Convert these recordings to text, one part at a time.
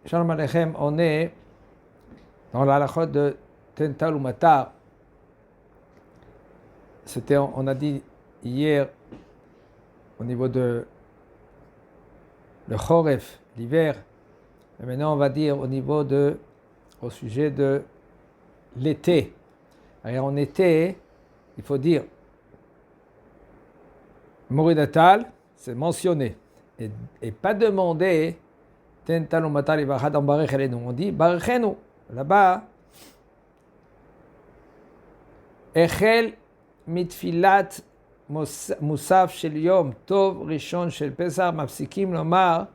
Shalom Aleichem, on est dans la halachot de Tental ou Matar. On a dit hier au niveau de le Choref, l'hiver. Et maintenant on va dire au sujet de l'été. Alors en été, il faut dire Moridatal, c'est mentionné. Et pas demander Tental ou Matar, on dit Barechenu. Là-bas, Echel mitfilat musaf shel yom tov rishon shel pesach mafsikim lomar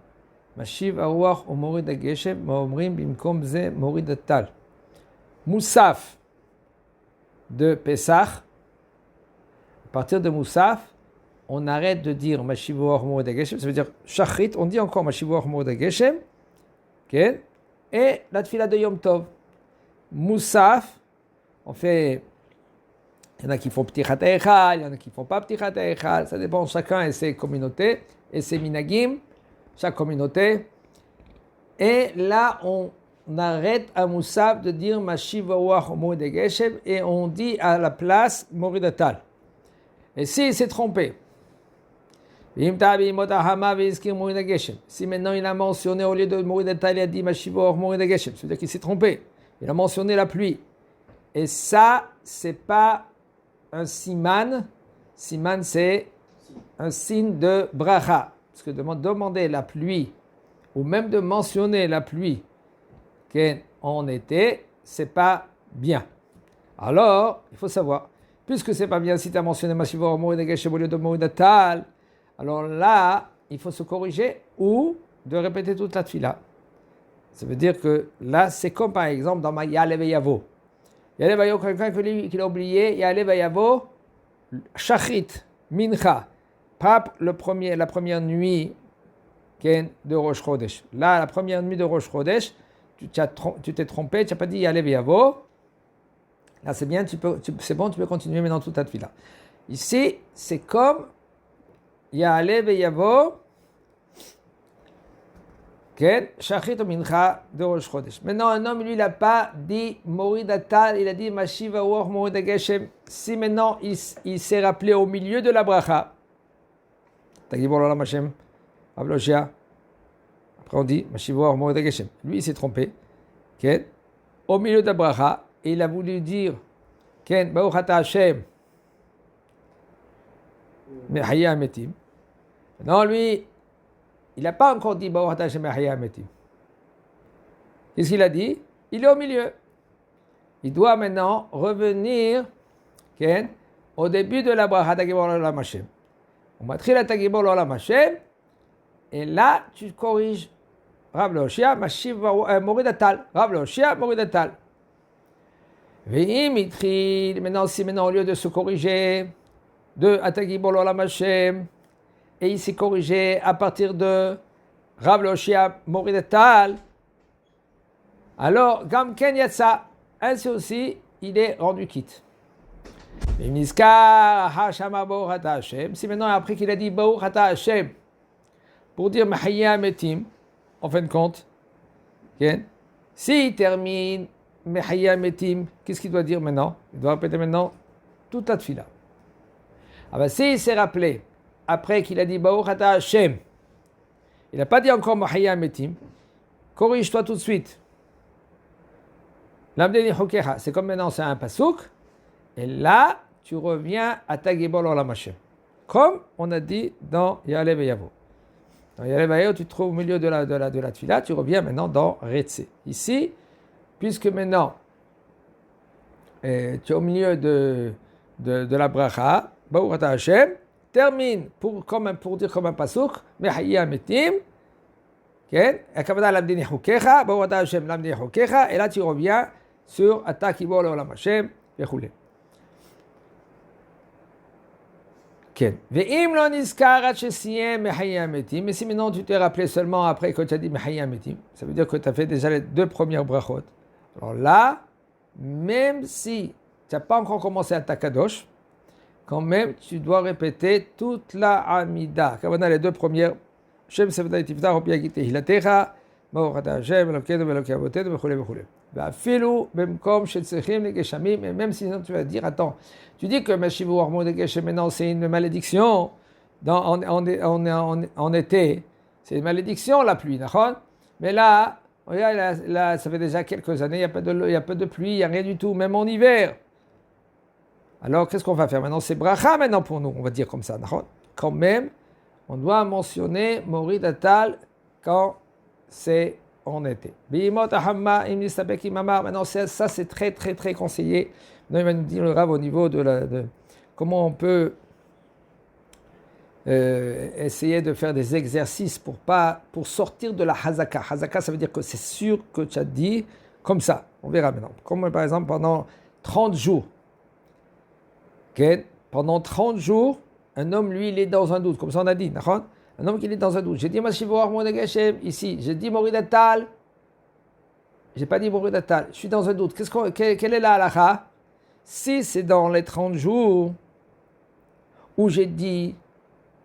mashiv haruach umorid hageshem maomrim bimkom ze morid hatal. Moussaf de Pesach, à partir de Moussaf, on arrête de dire mashiv haruach umorid hageshem, ça veut dire shachrit, on dit encore mashiv haruach umorid hageshem, okay? Et la tfila de Yom Tov. Moussaf, on fait. Il y en a qui font Ptichat Eichal, il y en a qui font pas Ptichat Eichal, ça dépend chacun et ses communautés et ses minagim, chaque communauté. Et là, on arrête à Moussaf de dire Mashiv Haruach Umorid Hageshem et on dit à la place Morid Hatal. Et s'il s'est trompé, si maintenant il a mentionné au lieu de Morid Hatal, il a dit Mashiv Haruach Umorid Hageshem, c'est-à-dire qu'il s'est trompé. Il a mentionné la pluie. Et ça, c'est pas un siman. Siman, c'est un signe de bracha. Parce que demander la pluie, ou même de mentionner la pluie en été, c'est pas bien. Alors, il faut savoir, puisque c'est pas bien si tu as mentionné Mashiv Haruach Umorid Hageshem au lieu de Morid Hatal, alors là, il faut se corriger ou de répéter toute la tfila. Ça veut dire que là, c'est comme par exemple dans ma Ya'aleh Veyavo. Ya'aleh Veyavo, quelqu'un qui l'a oublié, Ya'aleh Veyavo, Shachrit, Mincha, Pape, la première nuit de Rosh Chodesh. Là, la première nuit de Rosh Chodesh, tu t'es trompé, tu n'as pas dit Ya'aleh Veyavo. Là, c'est bien, c'est bon, tu peux continuer maintenant toute ta tfila. Ici, c'est comme Ya'aleh Veyavo, Shachrit ou Mincha de Rosh Chodesh. Maintenant, un homme, lui, il n'a pas dit Morid Hatal, il a dit Mashiv Haruach Umorid Hageshem. Si maintenant, il s'est rappelé au milieu de la bracha, Tagibor Olam Hashem, Avloshia, après on dit Mashiv Haruach Umorid Hageshem. Lui, il s'est trompé, au milieu de la bracha, et il a voulu dire Baruch Ata Hashem, Mehaya Ametim. Non, lui, il n'a pas encore dit Baruch Ata Hashem Mehaya Ametim. Qu'est-ce qu'il a dit? Il est au milieu. Il doit maintenant revenir au début de la bracha Tagibor Olam Hashem. On va trier la Tagibor Olam Hashem, et là, tu corriges Rav Lehoshia, Mashiv Morid Hatal. Rav Lehoshia, Morid Hatal. Maintenant, au lieu de se corriger de Tagibor Olam Hashem, et il s'est corrigé à partir de Rav Lehoshia Morid Hatal, alors Gam Ken Yatsa, ainsi aussi il est rendu quitte. Si maintenant après qu'il a dit Baruch Ata Hashem pour dire Mehaya Ametim, en fin de compte, s'il termine Mehaya Ametim, qu'est-ce qu'il doit dire maintenant? Il doit répéter maintenant toute la tfila. Alors s'il s'est rappelé après qu'il a dit Baruch Ata Hashem, il n'a pas dit encore Mehaya Ametim, corrige-toi tout de suite. Lamdeni Hokecha, c'est comme maintenant c'est un pasouk, et là tu reviens à Tagibor Olam Hashem, comme on a dit dans Ya'aleh Veyavo. Dans Ya'aleh Veyavo, tu te trouves au milieu de la tfila, tu reviens maintenant dans Retse. Ici, puisque maintenant tu es au milieu de la bracha, Baruch Ata Hashem, termine pour dire comme un pasouk, Mehaya Ametim, Akavada Lamdeni Hokecha, Baruch Ata Hashem Lamdeni Hokecha, et là tu reviens sur Tagibor Olam Hashem, Vechoulé. Mais si maintenant tu t'es rappelé seulement après que tu as dit Mehaya Ametim, ça veut dire que tu as fait déjà les deux premières brachot. Alors là, même si tu n'as pas encore commencé à Takadosh, quand même tu dois répéter toute la Amida. Kavana les deux premières, Shem Sevda Tifta Hopi Agite Hilatecha, ברוך אתה השם, אלוקינו ואלוקי אבותינו, וכו' וכו'. ואפילו במקום שצריכים לגשמים, et même sinon tu vas dire, attends, tu dis que Mashivu Hormon de Geshem, maintenant c'est une malédiction en été, c'est une malédiction la pluie, d'accord? Mais là, regarde, là, ça fait déjà quelques années, il n'y a pas de pluie, il n'y a rien du tout, même en hiver. Alors qu'est-ce qu'on va faire maintenant? C'est bracha maintenant pour nous, on va dire comme ça, d'accord? Quand même, on doit mentionner Morid Atal quand c'est en été. Maintenant, ça c'est très très très conseillé. Maintenant, il va nous dire le Rav au niveau de comment on peut essayer de faire des exercices pour sortir de la hazaka. Hazaka, ça veut dire que c'est sûr que tu as dit comme ça. On verra maintenant. Comme par exemple pendant 30 jours. Okay? Pendant 30 jours, un homme, lui, il est dans un doute, comme ça on a dit. Un homme qui est dans un doute. J'ai dit Mashivu Hormon de Geshem ici. J'ai dit Morid Atal. J'ai pas dit Morid Atal. Je suis dans un doute. Quelle est la halakha? Si c'est dans les 30 jours où j'ai dit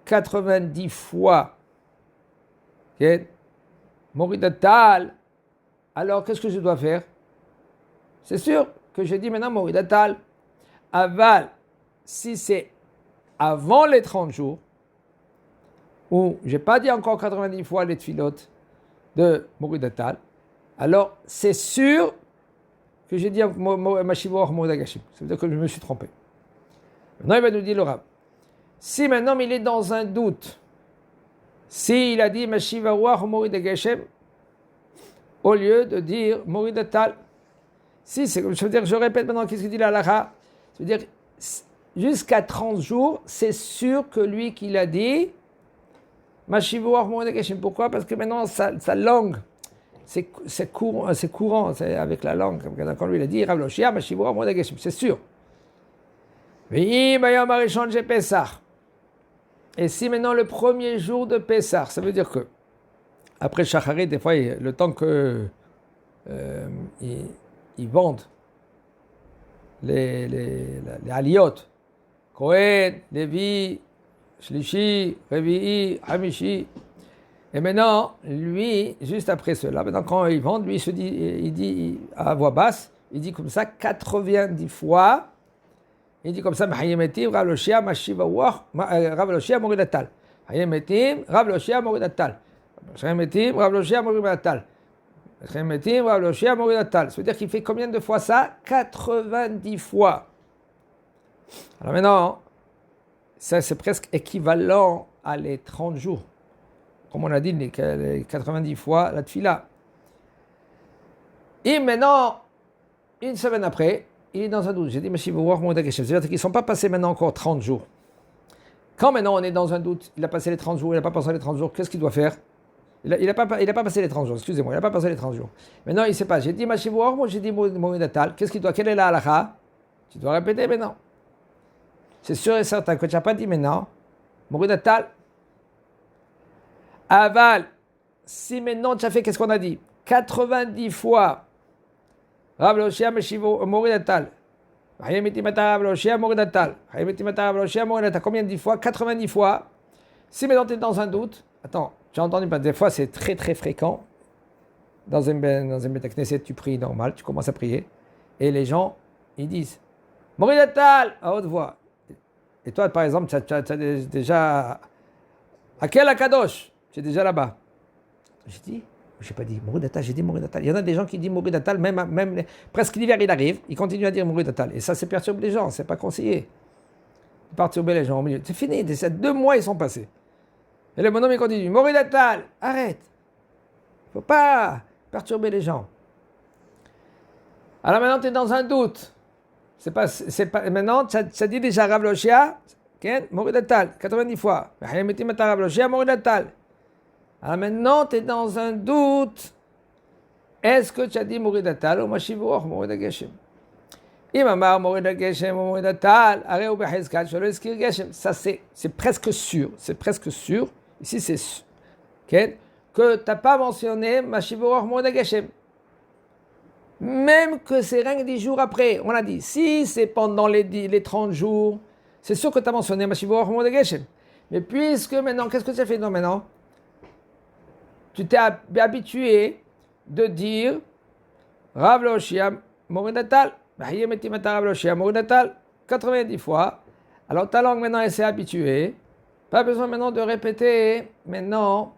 90 fois okay, Morid Atal, alors qu'est-ce que je dois faire? C'est sûr que j'ai dit maintenant Morid Atal. Aval, si c'est avant les 30 jours, où je n'ai pas dit encore 90 fois les tfilotes de Morid Atal, alors c'est sûr que j'ai dit Mashivu Hormon de Geshem. Ça veut dire que je me suis trompé. Maintenant, il va nous dire le Rav. Si maintenant il est dans un doute, s'il a dit Mashivu Hormon de Geshem, au lieu de dire Morid Atal, si c'est comme je veux dire, je répète maintenant qu'est-ce que dit la halakha, ça veut dire jusqu'à 30 jours, c'est sûr que lui qui l'a dit, Mashivu Hormon de Geshem. Pourquoi? Parce que maintenant sa langue, c'est courant, c'est avec la langue. Quand lui il a dit Rav Loshia, Mashivu Hormon de Geshem, c'est sûr. Et si maintenant le premier jour de Pessah, ça veut dire que après Shacharit, des fois, le temps que ils vendent les aliyot, Kohen, Lévi, Shlishi, Revi'i, Hamishi. Et maintenant, lui, juste après cela, maintenant quand ils vendent, lui il dit à voix basse, il dit comme ça 90 fois. Il dit comme ça, Mahayemetim, Rav Loshia, Mashivu Rav Loshia, Morid Atal. Mahayemetim, Rav Loshia, Morid Atal. Mahayemetim, Rav Loshia, Morid Atal. Mahayemetim, Rav Loshia, Morid Atal. Ça veut dire qu'il fait combien de fois ça? 90 fois. Alors maintenant, ça c'est presque équivalent à les 30 jours. Comme on a dit, les 90 fois la tfila. Et maintenant, une semaine après, il est dans un doute. J'ai dit, Mashivu Hormon de Geshem. C'est-à-dire qu'ils ne sont pas passés maintenant encore 30 jours. Quand maintenant on est dans un doute, il a passé les 30 jours, il n'a pas passé les 30 jours, qu'est-ce qu'il doit faire? Il n'a pas passé les 30 jours, excusez-moi, il n'a pas passé les 30 jours. Maintenant, il ne sait pas. J'ai dit Mashivu Hormon, j'ai dit Morid Atal. Qu'est-ce qu'il doit? Quelle est la halakha? Tu dois répéter maintenant. C'est sûr et certain que tu n'as pas dit maintenant Morid Atal. Aval, si maintenant tu as fait, qu'est-ce qu'on a dit? 90 fois Rav Loshia Morid Atal. Combien de fois? 90 fois. Si maintenant tu es dans un doute, attends, j'ai entendu, des fois c'est très très fréquent. Dans un Beit Knesset, tu pries normal, tu commences à prier, et les gens, ils disent Morid Atal à haute voix. Et toi, par exemple, tu as déjà à quel Akadosh? Tu es déjà là-bas. J'ai dit, je n'ai pas dit Morid Atal, j'ai dit Morid Atal. Il y en a des gens qui disent Morid Atal, même presque l'hiver il arrive, ils continuent à dire Morid Atal. Et ça perturbe les gens, c'est pas conseillé. Perturber les gens au milieu. C'est fini, 2 mois ils sont passés. Et le bonhomme il continue, Morid Atal, arrête. Il ne faut pas perturber les gens. Alors maintenant tu es dans un doute. Maintenant, tu as dit déjà Rav Loshia, Morid Atal, 90 fois. Rav Loshia, Morid Atal. Alors maintenant, tu es dans un doute. Est-ce que tu as dit Morid Atal ou Mashivu Hormon de Geshem? Imamar Morid Geshem ou Morid Atal, Areu Behezkat, Shelo Eskir Geshem. Ça, c'est presque sûr. C'est presque sûr. Ici, c'est sûr. Que tu n'as pas mentionné Mashivu Hormon de Geshem. Même que c'est rien que 10 jours après. On a dit, si c'est pendant les 30 jours, c'est sûr que tu as mentionné Mashivu Hormon de Geshem. Mais puisque maintenant, qu'est-ce que tu as fait maintenant? tu t'es habitué de dire Rav Loshia Moridatal, Rav Loshia Moridatal, 90 fois. Alors ta langue maintenant elle s'est habituée. Pas besoin maintenant de répéter maintenant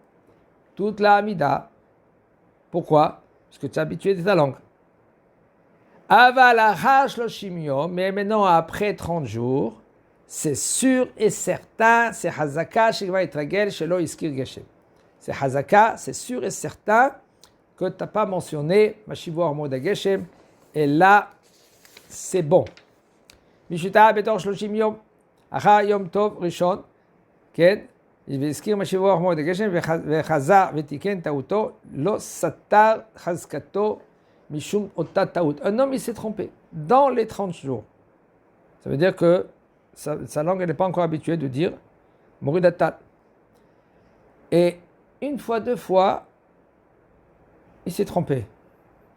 toute la Hamida. Pourquoi? Parce que tu es habitué de ta langue. Avalachar shloshim yom, mais maintenant après 30 jours, c'est sûr et certain, c'est Hazaka shekva etragel shelo iskir geshem. C'est Hazaka, c'est sûr et certain que tu n'as pas mentionné Mashivu Armoda Geshem, et là, c'est bon. Mishita betor shloshim yom, achar yom tov rishon, ken, והזכיר משיבו הרמוד הגשם וחזר ותיקן טעותו, לא סתר חזקתו משום אותה טעות. Un homme, il s'est trompé dans les 30 jours. Ça veut dire que sa langue n'est pas encore habituée de dire Moridatal. Et une fois, deux fois, il s'est trompé.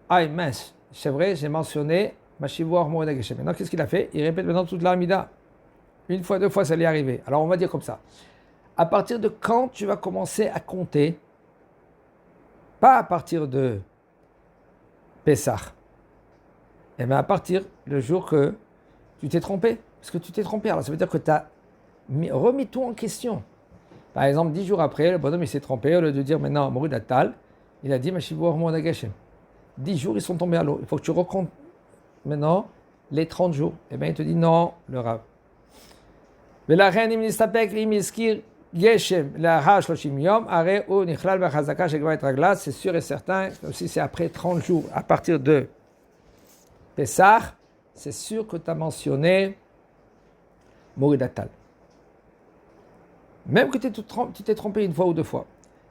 Ah mince, c'est vrai, j'ai mentionné Mashivu Armoed Geshem. Maintenant, qu'est-ce qu'il a fait? Il répète maintenant toute l'Amida. Une fois, deux fois, ça lui est arrivé. Alors, on va dire comme ça. À partir de quand tu vas commencer à compter? Pas à partir de Pessah. Et bien à partir du jour que tu t'es trompé. Parce que tu t'es trompé. Alors ça veut dire que tu as remis tout en question. Par exemple, 10 jours après, le bonhomme il s'est trompé. Au lieu de dire maintenant Moridatal, il a dit Mashivu Armoed Geshem. 10 jours, ils sont tombés à l'eau. Il faut que tu recomptes maintenant les 30 jours. Et bien il te dit non, le Rav. Mais la reine, il m'istapek, il m'искir. Geshem, la Shloshim Yom, Are ou Nichlal Bechazaka Shekva et Ragla, c'est sûr et certain, aussi c'est après 30 jours, à partir de Pessah, c'est sûr que tu as mentionné Moridatal. Même que tu t'es trompé une fois ou deux fois.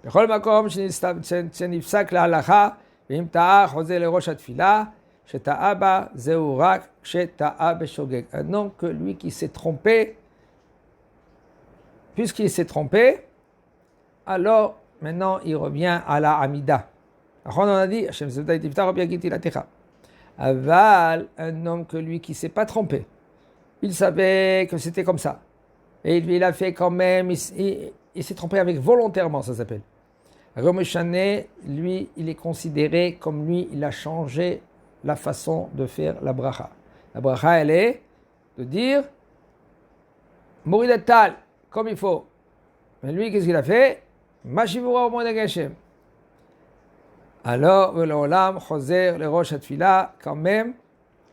Bechol Makom, Shenifsak la Halacha, Vim Ta'a, Chosé le Rosh Atfila, Sheta'a Ba, Zeurak, Sheta'a Beshogeg. Un homme que lui qui s'est trompé, puisqu'il s'est trompé, alors maintenant il revient à la Hamida. On a dit, Aval, un homme que lui qui ne s'est pas trompé, il savait que c'était comme ça. Et il a fait quand même, il s'est trompé avec volontairement, ça s'appelle. Romeshane, lui, il est considéré comme lui, il a changé la façon de faire la bracha. La bracha, elle est de dire Moridatal, comme il faut. Mais lui, qu'est-ce qu'il a fait? Mashivu Armoed Geshem. Alors, le Olam, Choser, le Rosh Atfila, quand même,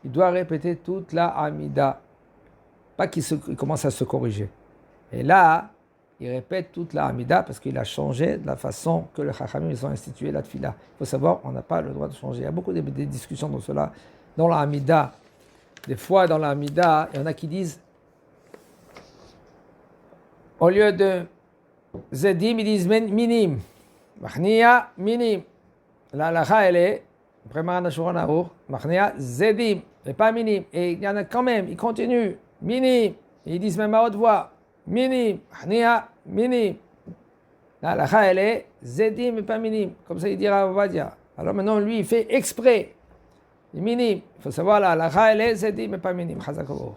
il doit répéter toute la Hamida. Pas qu'il commence à se corriger. Et là, il répète toute la Hamida parce qu'il a changé de la façon que les Chachamim ils ont institué la Tfila. Il faut savoir, on n'a pas le droit de changer. Il y a beaucoup de discussions dans cela. Dans la Hamida, des fois dans la Hamida, il y en a qui disent au lieu de Zedim, ils disent Minim. Machnia, Minim. La halakha, elle est, vraiment, Machnia, Zedim, et pas Minim. Et il y en a quand même, ils continuent. Minim. Ils disent même à haute voix. Minim. Machnia, Minim. La halakha, elle est Zedim et pas Minim. Comme ça, il dira Ovadia. Alors maintenant, lui, il fait exprès. Minim. Il faut savoir, la halakha, elle est Zedim et pas Minim. Chazak Baruch.